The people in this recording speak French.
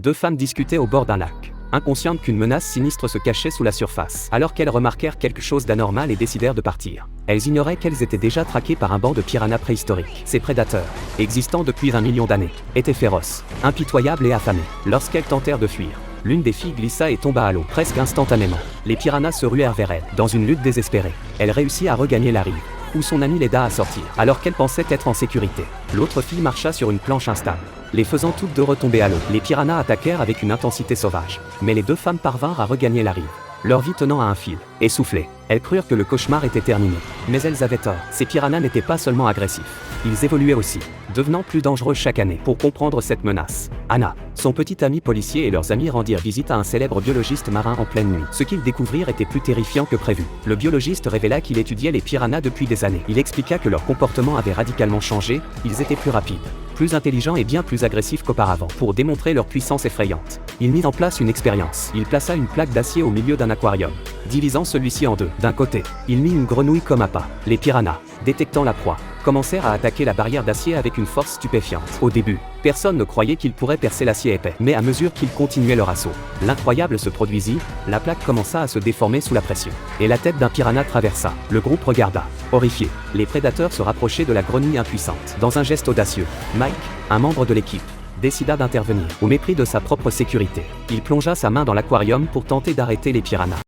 Deux femmes discutaient au bord d'un lac, inconscientes qu'une menace sinistre se cachait sous la surface, alors qu'elles remarquèrent quelque chose d'anormal et décidèrent de partir. Elles ignoraient qu'elles étaient déjà traquées par un banc de piranhas préhistoriques. Ces prédateurs, existant depuis 1 million d'années, étaient féroces, impitoyables et affamés. Lorsqu'elles tentèrent de fuir, l'une des filles glissa et tomba à l'eau, presque instantanément. Les piranhas se ruèrent vers elle. Dans une lutte désespérée, elle réussit à regagner la rive, où son ami l'aida à sortir, alors qu'elle pensait être en sécurité. L'autre fille marcha sur une planche instable, les faisant toutes deux retomber à l'eau. Les piranhas attaquèrent avec une intensité sauvage, mais les deux femmes parvinrent à regagner la rive, leur vie tenant à un fil. Essoufflées, elles crurent que le cauchemar était terminé. Mais elles avaient tort. Ces piranhas n'étaient pas seulement agressifs, ils évoluaient aussi, devenant plus dangereux chaque année. Pour comprendre cette menace, Anna, son petit ami policier et leurs amis rendirent visite à un célèbre biologiste marin en pleine nuit. Ce qu'ils découvrirent était plus terrifiant que prévu. Le biologiste révéla qu'il étudiait les piranhas depuis des années. Il expliqua que leur comportement avait radicalement changé, ils étaient plus rapides, plus intelligents et bien plus agressifs qu'auparavant. Pour démontrer leur puissance effrayante, il mit en place une expérience. Il plaça une plaque d'acier au milieu d'un aquarium, divisant celui-ci en deux. D'un côté, il mit une grenouille comme appât. Les piranhas, détectant la proie, commencèrent à attaquer la barrière d'acier avec une force stupéfiante. Au début, personne ne croyait qu'ils pourraient percer l'acier épais. Mais à mesure qu'ils continuaient leur assaut, l'incroyable se produisit, la plaque commença à se déformer sous la pression, et la tête d'un piranha traversa. Le groupe regarda, horrifié. Les prédateurs se rapprochaient de la grenouille impuissante. Dans un geste audacieux, Mike, un membre de l'équipe, décida d'intervenir. Au mépris de sa propre sécurité, il plongea sa main dans l'aquarium pour tenter d'arrêter les piranhas.